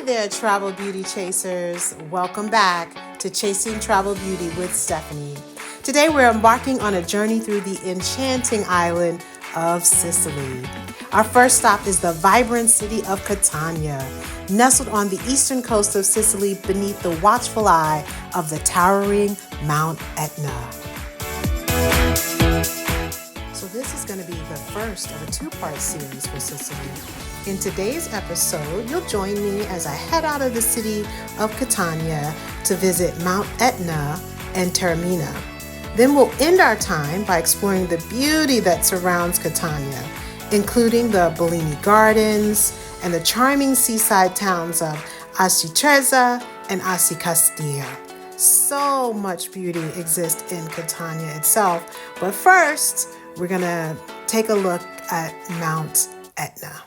there, travel beauty chasers. Welcome back to Chasing Travel Beauty with Stephanie. Today we're embarking on a journey through the enchanting island of Sicily. Our first stop is the vibrant city of Catania, nestled on the eastern coast of Sicily beneath the watchful eye of the towering Mount Etna. So this is going to be the first of a two-part series for Sicily. In today's episode, you'll join me as I head out of the city of Catania to visit Mount Etna and Taormina. Then we'll end our time by exploring the beauty that surrounds Catania, including the Bellini Gardens and the charming seaside towns of Acitrezza and Castilla. So much beauty exists in Catania itself, but first, we're going to take a look at Mount Etna.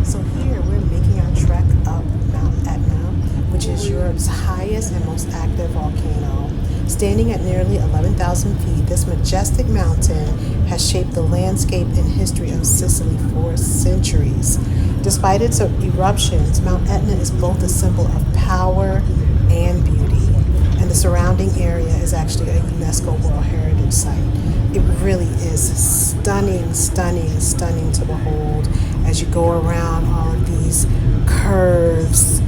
So here we're making our trek up Mount Etna, which is Europe's highest and most active volcano. Standing at nearly 11,000 feet, this majestic mountain has shaped the landscape and history of Sicily for centuries. Despite its eruptions, Mount Etna is both a symbol of power and beauty, and the surrounding area is actually a UNESCO World Heritage Site. It really is stunning, stunning, stunning to behold as you go around all of these curves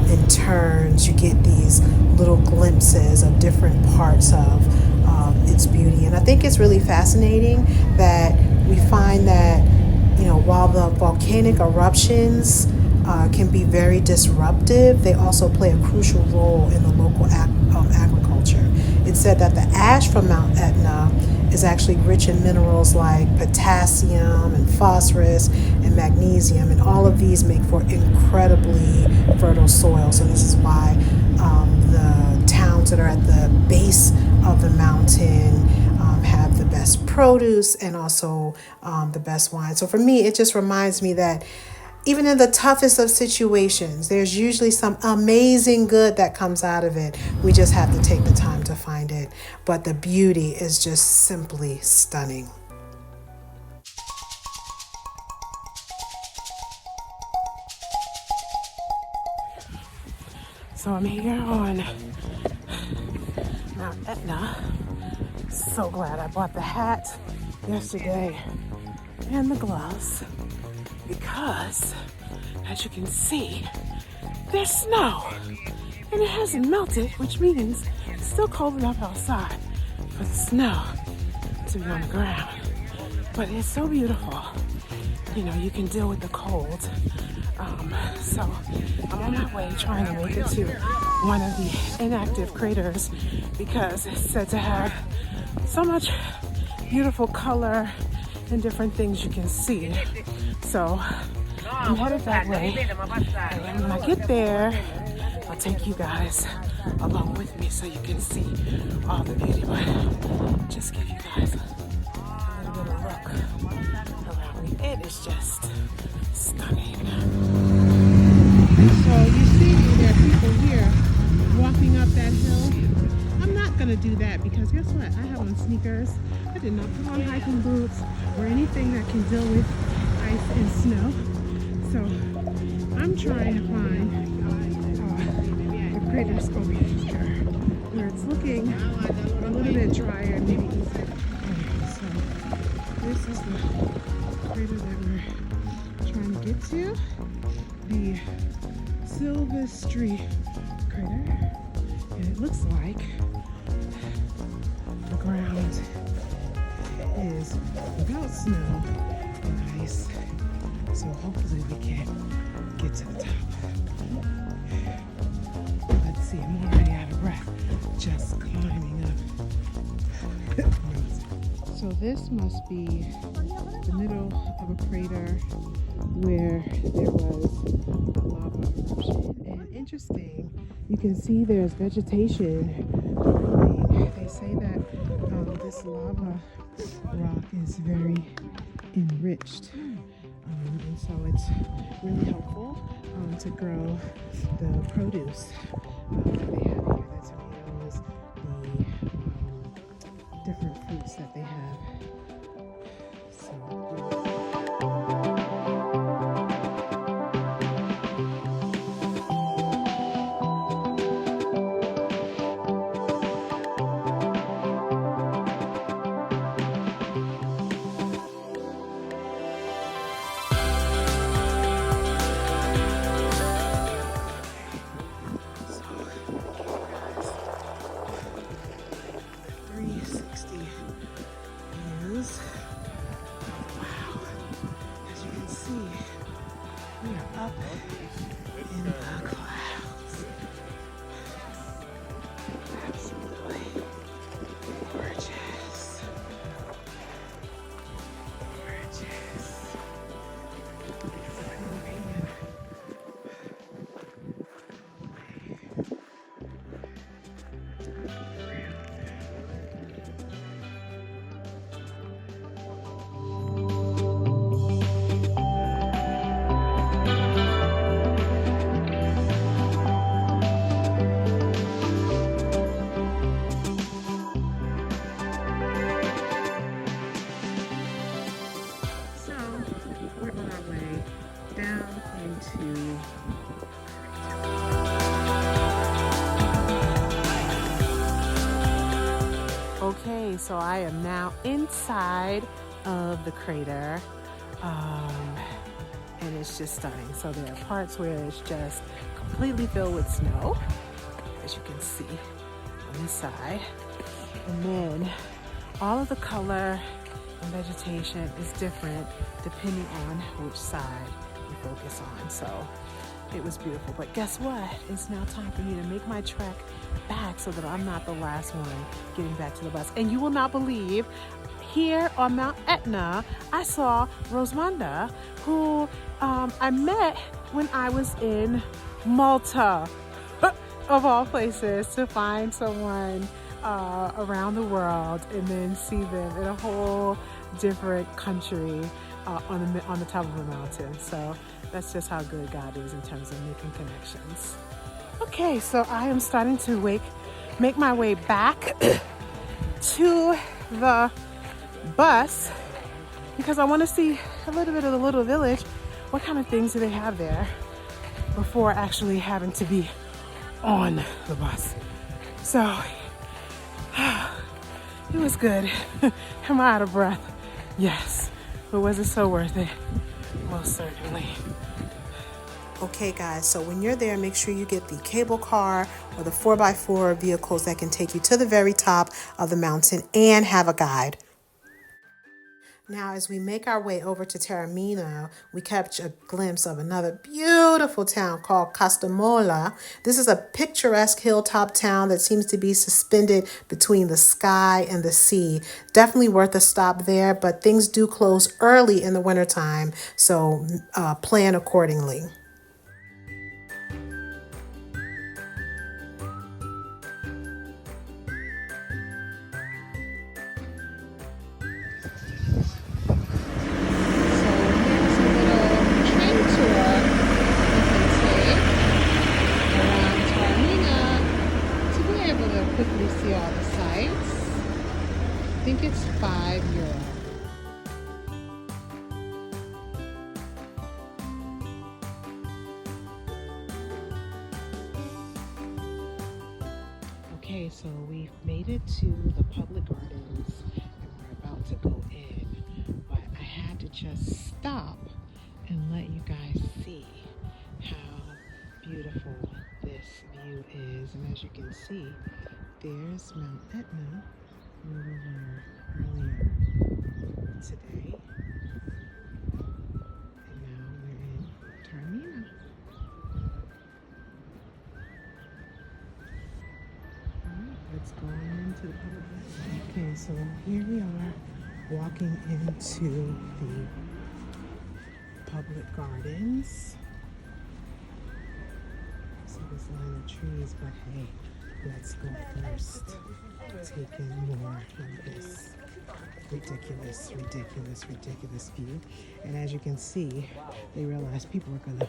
and turns. You get these little glimpses of different parts of its beauty. And I think it's really fascinating that we find that, while the volcanic eruptions can be very disruptive, they also play a crucial role in the local agriculture. It's said that the ash from Mount Etna is actually rich in minerals like potassium and phosphorus and magnesium, and all of these make for incredibly fertile soil. So this is why the towns that are at the base of the mountain have the best produce and also the best wine. So for me, it just reminds me that even in the toughest of situations, there's usually some amazing good that comes out of it. We just have to take the time to find it. But the beauty is just simply stunning. So I'm here on Mount Etna. So glad I bought the hat yesterday and the gloves, because as you can see, there's snow and it hasn't melted, which means it's still cold enough outside for the snow to be on the ground. But it's so beautiful. You can deal with the cold. So I'm on my way trying to make it to one of the inactive craters, because it's said to have so much beautiful color and different things you can see. So I'm headed that way, and when I get there, I'll take you guys along with me so you can see all the beauty. But just give you guys a little bit of look around me. It is just stunning. So you see there are people here walking up that hill. I'm not going to do that because guess what? I have on sneakers. I did not put on hiking boots or anything that can deal with ice and snow. So I'm trying to find the crater scope here, where it's looking a little bit drier, maybe easier. So This is the crater that we're trying to get to, the Silvestri crater, and it looks like the ground is without snow and ice, so hopefully we can get to the top. Let's see, I'm already out of breath just climbing up. So this must be the middle of a crater where there was a lava eruption. And interesting, you can see there's vegetation growing. They say that this lava rock is very enriched, and so it's really helpful to grow the produce that they have here, the tomatoes, the different fruits that they have. Up in the clouds. Absolutely gorgeous. Gorgeous. Okay, so I am now inside of the crater, and it's just stunning. So there are parts where it's just completely filled with snow, as you can see on this side, and then all of the color and vegetation is different depending on which side you focus on. So it was beautiful, but guess what? It's now time for me to make my trek back so that I'm not the last one getting back to the bus. And you will not believe, here on Mount Etna, I saw Rosamunda, who I met when I was in Malta, of all places, to find someone around the world and then see them in a whole different country on the top of a mountain. So that's just how good God is in terms of making connections. Okay, so I am starting to make my way back to the bus because I want to see a little bit of the little village. What kind of things do they have there before actually having to be on the bus? So it was good. Am I out of breath? Yes. But was it so worth it? Most certainly. Okay guys, so when you're there, make sure you get the cable car or the 4x4 vehicles that can take you to the very top of the mountain and have a guide. Now, as we make our way over to Taormina, we catch a glimpse of another beautiful town called Castelmola. This is a picturesque hilltop town that seems to be suspended between the sky and the sea. Definitely worth a stop there, but things do close early in the wintertime, so plan accordingly. Quickly see all the sights. I think it's €5. Okay, so we've made it to the public gardens and we're about to go in. just stop and let you guys see how beautiful this view is. And as you can see, there's Mount Etna, where we were earlier today. And now we're in Taormina. Alright, let's go on into the public garden. Okay, so here we are walking into the public gardens. See this line of trees, but hey, let's go first. Take in more of this ridiculous view. And as you can see, they realized people are gonna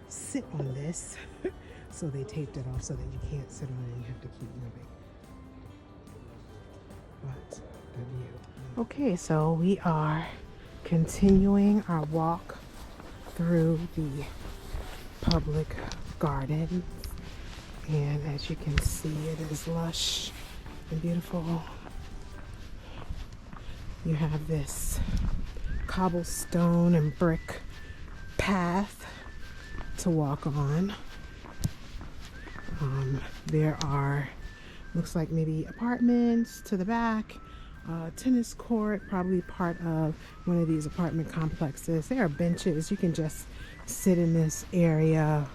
sit on this, so they taped it off so that you can't sit on it and you have to keep moving. But the view. Okay, so we are continuing our walk through the public garden, and as you can see, it is lush and beautiful. You have this cobblestone and brick path to walk on. There are, looks like maybe apartments to the back, tennis court, probably part of one of these apartment complexes. There are benches. You can just sit in this area,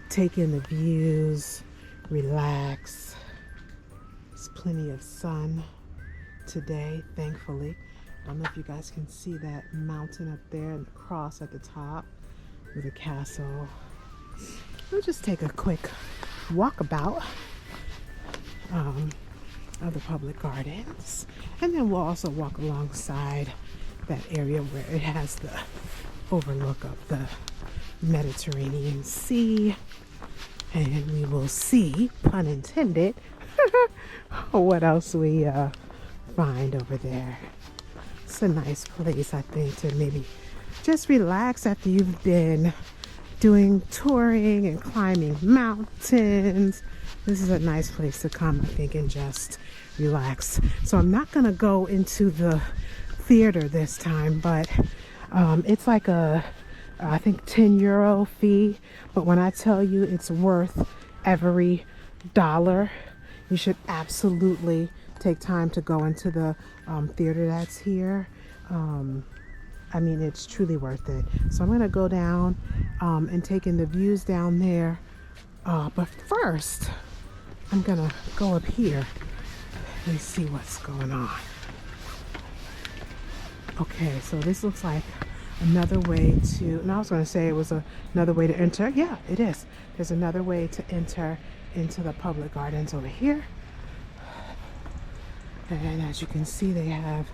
take in the views, relax. There's plenty of sun today, thankfully. I don't know if you guys can see that mountain up there and the cross at the top with a castle. We'll just take a quick walkabout of the public gardens, and then we'll also walk alongside that area where it has the overlook of the Mediterranean Sea, and we will see, pun intended, what else we find over there. It's a nice place, I think, to maybe just relax after you've been doing touring and climbing mountains. This is a nice place to come, I think, and just relax. So I'm not gonna go into the theater this time, but it's like a, I think, €10 fee. But when I tell you it's worth every dollar, you should absolutely take time to go into the theater that's here. I mean, it's truly worth it. So I'm gonna go down and take in the views down there. But first, I'm gonna go up here and see what's going on. Okay, so this looks like another way to, and I was gonna say it was another way to enter. Yeah, it is. There's another way to enter into the public gardens over here. And as you can see, they have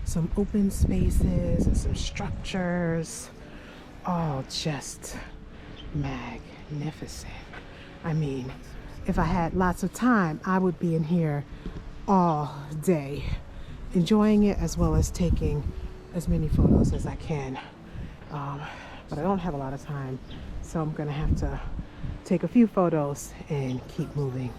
some open spaces and some structures, all just magnificent. I mean, if I had lots of time, I would be in here all day, enjoying it as well as taking as many photos as I can. But I don't have a lot of time, so I'm gonna have to take a few photos and keep moving.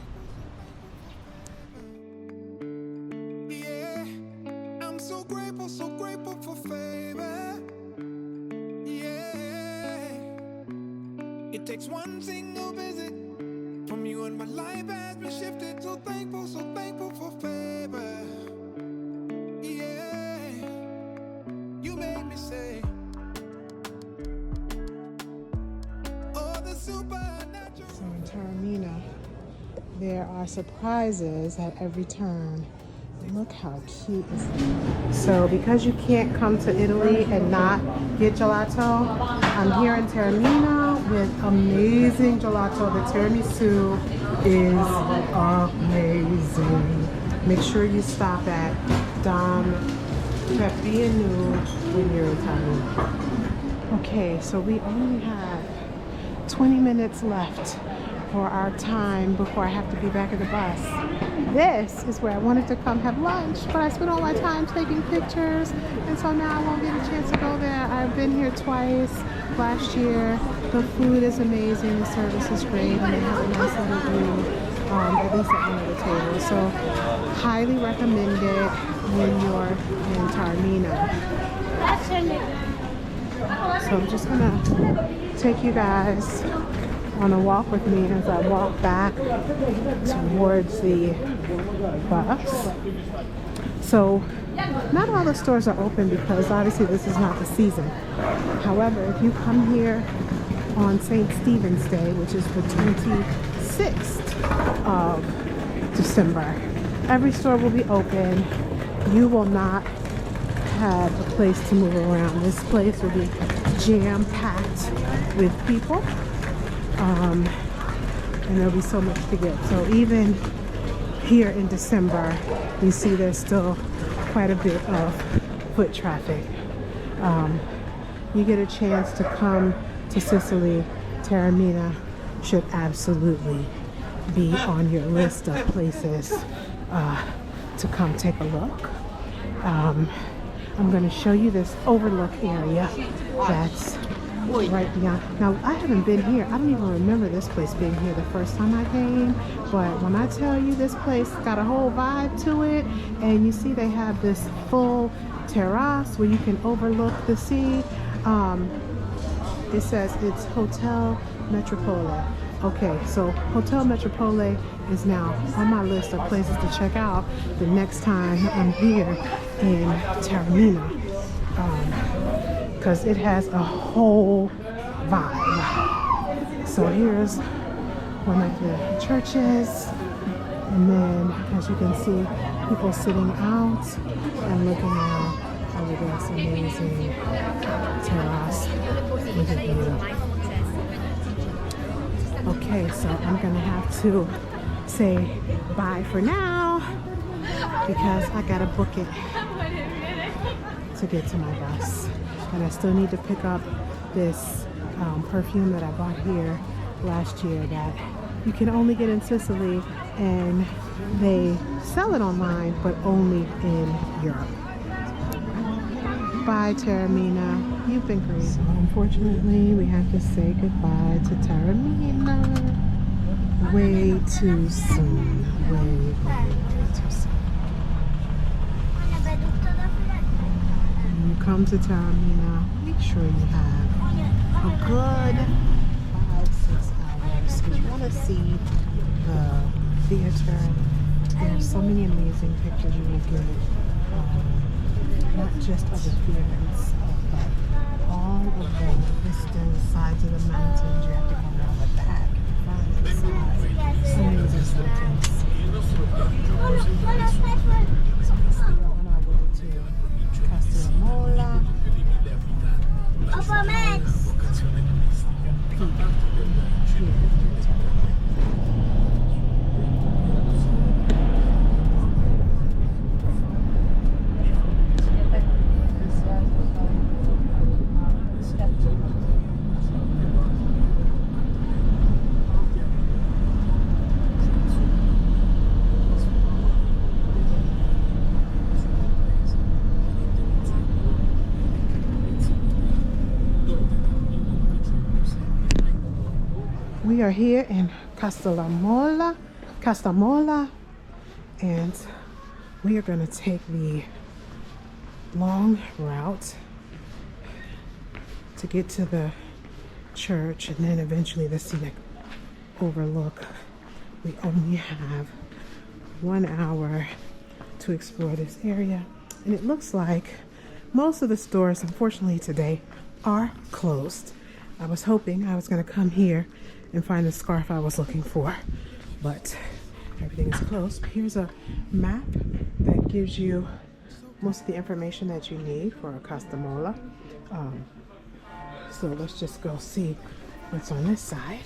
It takes one single visit from you and my life has been shifted. So thankful for favor. Yeah, you made me say, oh, the supernatural. So in Taormina, there are surprises at every turn. Look how cute is that. So because you can't come to Italy and not get gelato, I'm here in Taormina with amazing gelato. The tiramisu is amazing. Make sure you stop at Dom Pepino when you're in Taormina. Okay, so we only have 20 minutes left for our time before I have to be back at the bus. This is where I wanted to come have lunch, but I spent all my time taking pictures, and so now I won't get a chance to go there. I've been here twice last year. The food is amazing, the service is great, and they have a nice little view, at least at one of the tables. So highly recommend it when you're in Taormina. So I'm just gonna take you guys on a walk with me as I walk back towards the bus. So not all the stores are open because obviously this is not the season. However, if you come here on St. Stephen's Day, which is the 26th of December, every store will be open. You will not have a place to move around. This place will be jam-packed with people, and there'll be so much to get. So even here in December, you see there's still quite a bit of foot traffic. You get a chance to come to Sicily, Taormina should absolutely be on your list of places to come take a look. I'm going to show you this overlook area that's right beyond. Now, I haven't been here. I don't even remember this place being here the first time I came. But when I tell you this place got a whole vibe to it, and you see they have this full terrace where you can overlook the sea. It says it's Hotel Metropole. Okay, so Hotel Metropole is now on my list of places to check out the next time I'm here in Taormina, because it has a whole vibe. So here's one of the churches, and then as you can see, people sitting out and looking out over this amazing terrace with a view. Okay, so I'm gonna have to say bye for now because I gotta book it to get to my bus. And I still need to pick up this perfume that I bought here last year that you can only get in Sicily, and they sell it online but only in Europe. Bye, Taormina. You've been great. So unfortunately, we have to say goodbye to Taormina. Way too soon. Way too soon. When you come to Taormina, make sure you have a good 5-6 hours because you want to see the theater. There's so many amazing pictures you will get. Not just of the theater itself, but all of the vistas, sides of the mountains. You have to go around the back, front, and side. So amazing somethings. So we are on our way to Castelmola. Peak here. We are here in Castelmola, and we are going to take the long route to get to the church and then eventually the scenic overlook. We only have 1 hour to explore this area, and it looks like most of the stores, unfortunately today, are closed. I was hoping I was going to come here and find the scarf I was looking for, but everything is closed. Here's a map that gives you most of the information that you need for Castelmola. So let's just go see what's on this side,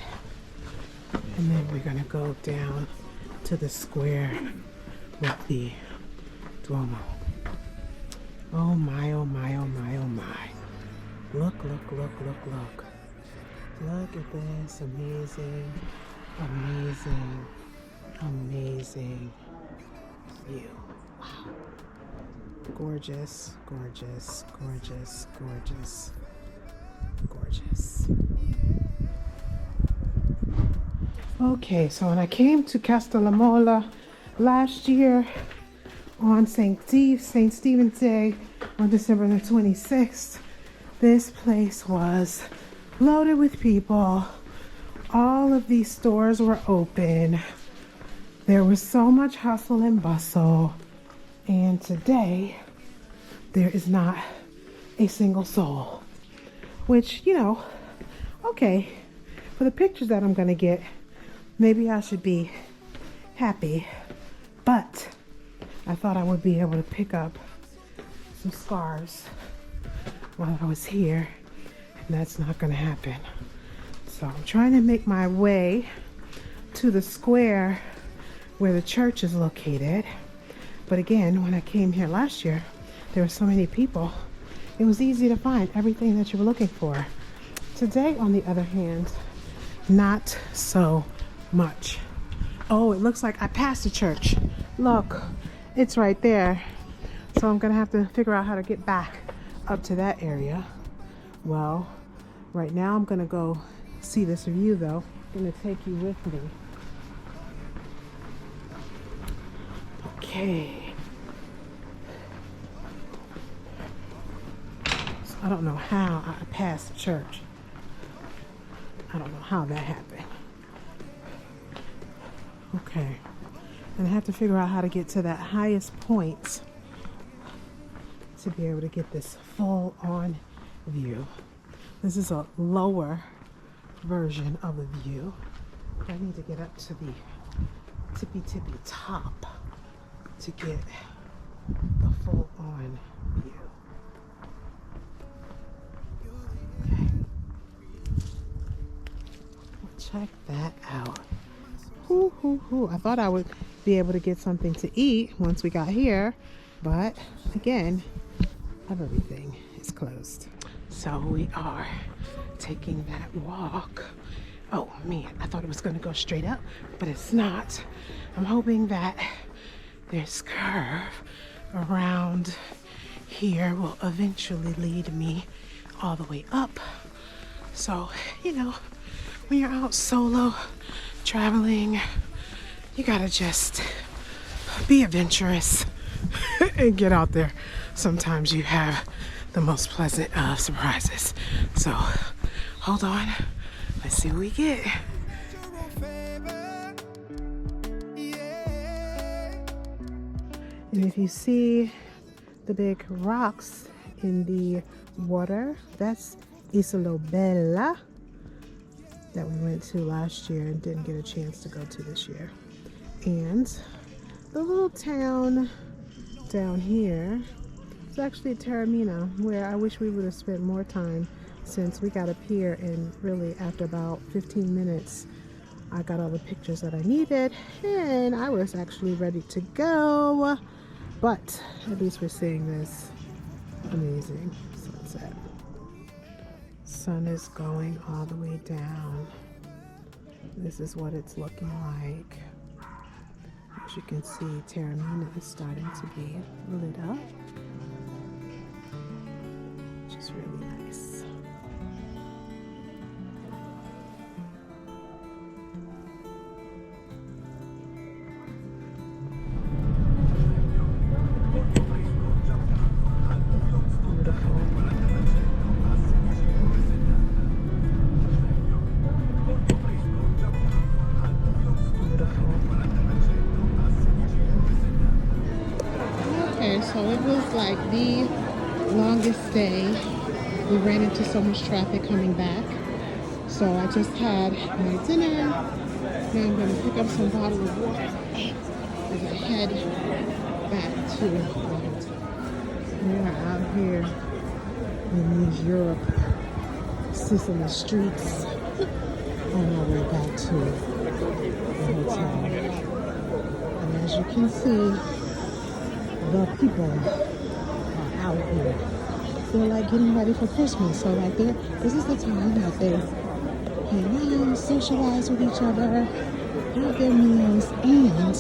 and then we're gonna go down to the square with the Duomo. Oh my, oh my, oh my, oh my. Look, look, look, look, look. Look at this amazing, amazing, amazing view. Wow. Gorgeous, gorgeous, gorgeous, gorgeous, gorgeous. Okay, so when I came to Castelmola last year, on St. Stephen's Day on December the 26th. This place was loaded with people. All of these stores were open. There was so much hustle and bustle. And today, there is not a single soul. Which, you know, okay, for the pictures that I'm gonna get, maybe I should be happy. But I thought I would be able to pick up some scarves while I was here, and that's not gonna happen. So I'm trying to make my way to the square where the church is located. But again, when I came here last year, there were so many people, it was easy to find everything that you were looking for. Today, on the other hand, not so much. Oh, it looks like I passed the church. Look, it's right there. So I'm gonna have to figure out how to get back up to that area. Well, right now I'm gonna go see this view though. I'm gonna take you with me. Okay. So I don't know how I passed the church. I don't know how that happened. Okay. And I have to figure out how to get to that highest point to be able to get this full on view. This is a lower version of the view. I need to get up to the tippy top to get the full on view. Okay. Well, check that out. I thought I would be able to get something to eat once we got here, but again, everything is closed. So we are taking that walk. Oh man, I thought it was going to go straight up, but it's not. I'm hoping that this curve around here will eventually lead me all the way up. So, you know, when you're out solo traveling, you gotta just be adventurous and get out there. Sometimes you have the most pleasant of surprises. So hold on, let's see what we get. And if you see the big rocks in the water, that's Isola Bella that we went to last year and didn't get a chance to go to this year. And the little town down here is actually Taormina, where I wish we would have spent more time, since we got up here and really after about 15 minutes I got all the pictures that I needed and I was actually ready to go. But at least we're seeing this amazing sunset. Sun is going all the way down. This is what it's looking like. As you can see, Taormina is starting to be lit up, which is really nice. So it was like the longest day. We ran into so much traffic coming back. So I just had my dinner. Now I'm going to pick up some bottle of water as I head back to the hotel. We are out here in these Sicily streets on our way back to the hotel. And as you can see, the people are out here. They're like getting ready for Christmas. So like this is the time that they hang out, socialize with each other, have their meals, and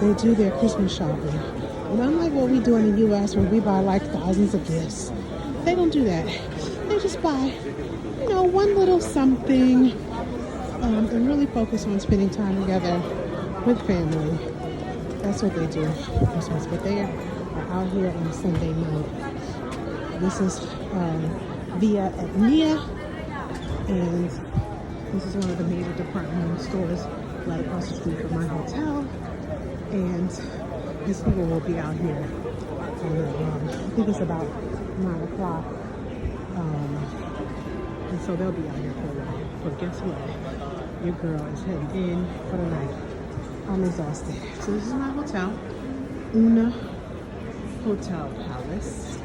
they do their Christmas shopping. And unlike what we do in the US where we buy like thousands of gifts, they don't do that. They just buy, you know, one little something and really focus on spending time together with family. That's what they do for Christmas. But they are out here on Sunday night. This is Via Etnia, and this is one of the major department stores right across the street from my hotel. And these people will be out here. I think it's about 9 o'clock. And so they'll be out here for a while. But guess what? Your girl is heading in for the night. I'm exhausted. So this is my hotel. Una Hotel Palace.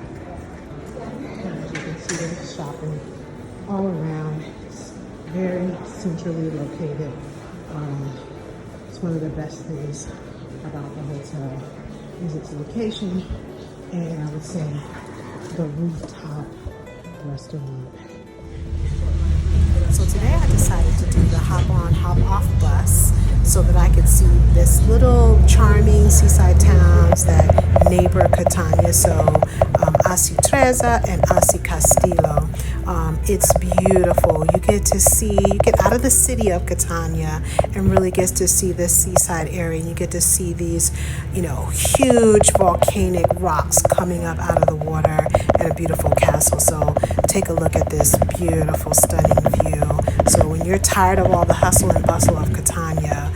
And as you can see, they're shopping all around. It's very centrally located. It's one of the best things about the hotel is its location, and I would say the rooftop restaurant. So today I decided to do the hop on, hop off bus so that I could see this little charming seaside towns that neighbor Catania. So Asi Trezza and Asi Castillo. It's beautiful. You get out of the city of Catania and really get to see this seaside area. You get to see these, huge volcanic rocks coming up out of the water and a beautiful castle. So take a look at this beautiful, stunning view. So when you're tired of all the hustle and bustle of Catania,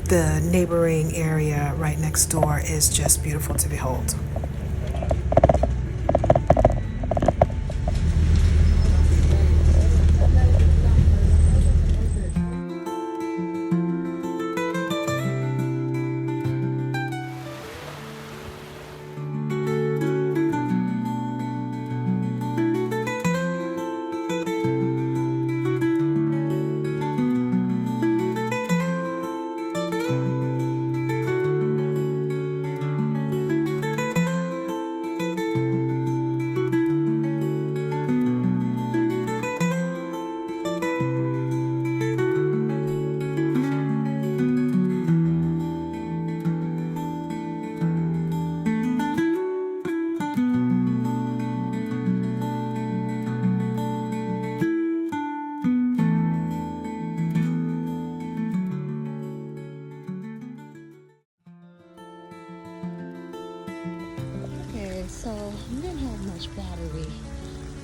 the neighboring area right next door is just beautiful to behold. So we didn't have much battery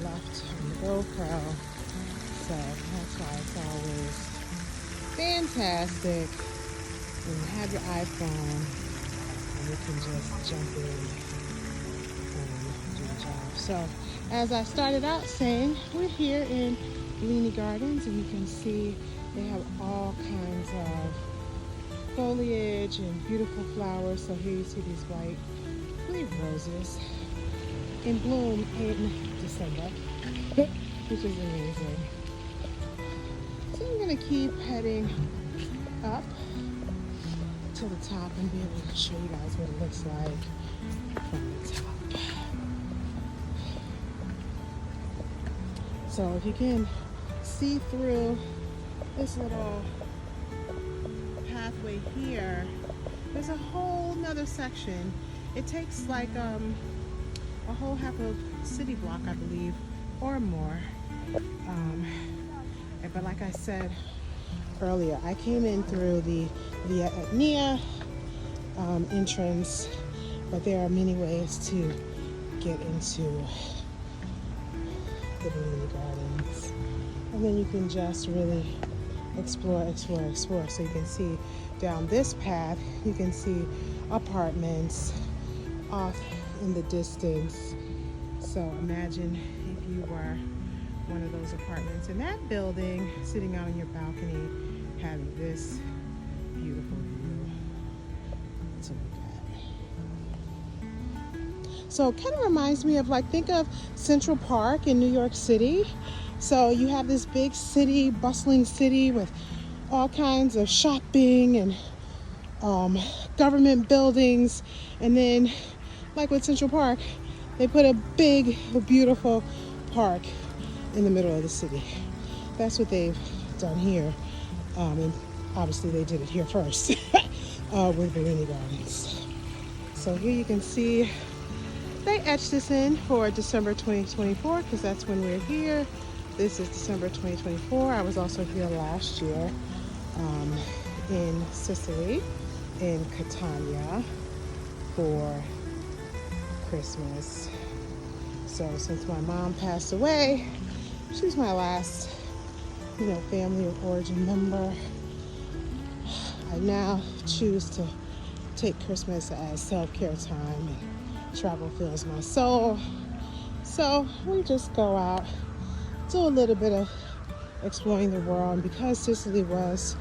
left on the GoPro, so that's why it's always fantastic when you have your iPhone and you can just jump in and do the job. So as I started out saying, we're here in Bellini Gardens, and you can see they have all kinds of foliage and beautiful flowers. So here you see these white roses in bloom in December, which is amazing. So I'm gonna keep heading up to the top and be able to show you guys what it looks like from the top. So if you can see through this little pathway here, there's a whole nother section. It takes like a whole half a city block, I believe, or more. But like I said earlier, I came in through the Via Etnia entrance, but there are many ways to get into the Bellini Gardens. And then you can just really explore. So you can see down this path, you can see apartments off in the distance. So imagine if you were one of those apartments in that building, sitting out on your balcony, having this beautiful view to look at. So it kind of reminds me of, think of Central Park in New York City. So you have this big city, bustling city with all kinds of shopping and government buildings, and then like with Central Park, they put a big, beautiful park in the middle of the city. That's what they've done here, and obviously they did it here first with Bellini Gardens. So here you can see they etched this in for December 2024 because that's when we're here. This is December 2024. I was also here last year in Sicily, in Catania. for Christmas. So since my mom passed away, she's my last, family of origin member. I now choose to take Christmas as self-care time, and travel fills my soul. So we just go out, do a little bit of exploring the world. And because Sicily was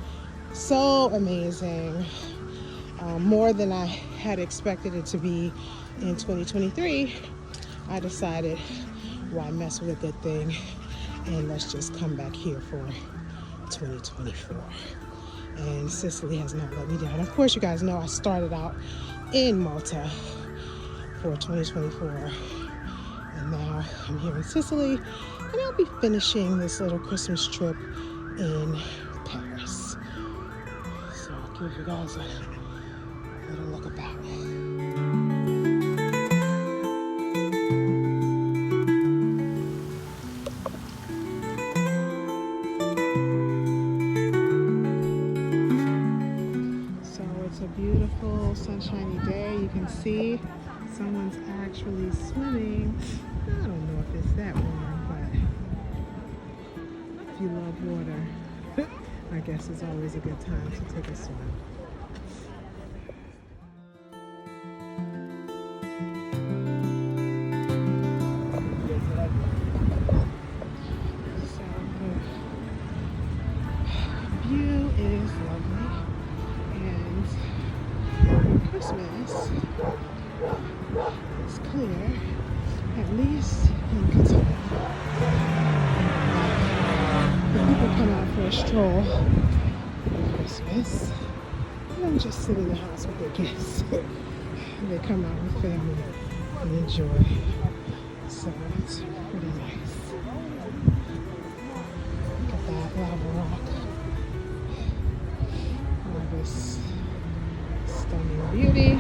so amazing, more than I had expected it to be in 2023, I decided, why mess with a good thing, and let's just come back here for 2024. And Sicily has not let me down. Of course, you guys know I started out in Malta for 2024, and now I'm here in Sicily, and I'll be finishing this little Christmas trip in Paris. So I'll give you guys a little look about it. Beautiful sunshiny day. You can see someone's actually swimming. I don't know if it's that warm, but if you love water, I guess it's always a good time to take a swim. So the view is lovely. Christmas is clear, at least in Catania. The people come out for a stroll for Christmas. They don't just sit in the house with their gifts. They come out with family and enjoy. So it's pretty nice. Look at that lava rock. All this stunning beauty.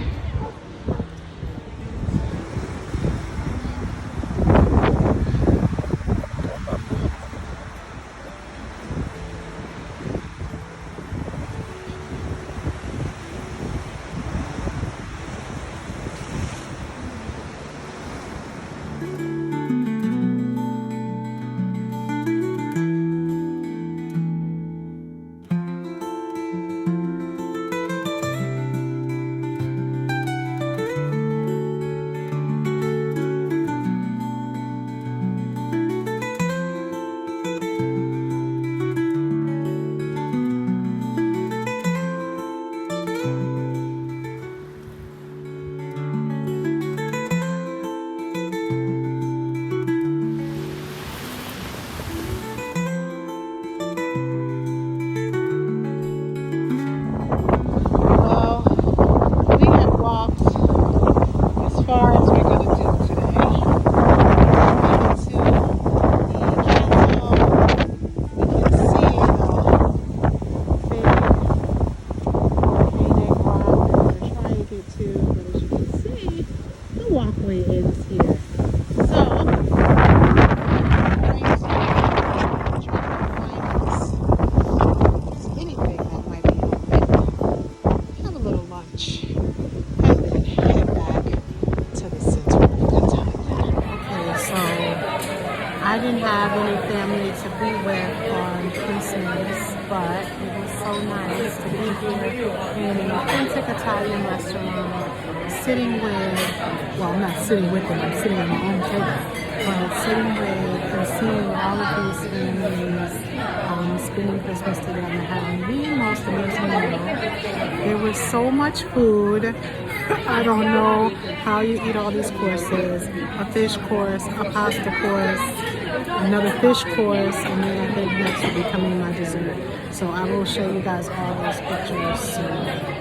I didn't have any family to be with on Christmas, but it was so nice to be here in an authentic Italian restaurant, sitting with, well, I'm not sitting with them, I'm sitting at my own table, but sitting with and seeing all of these families spending Christmas together, having the most amazing meal. There was so much food. I don't know how you eat all these courses. A fish course, a pasta course, another fish course, and then I think next will be coming my dessert. So I will show you guys all those pictures soon.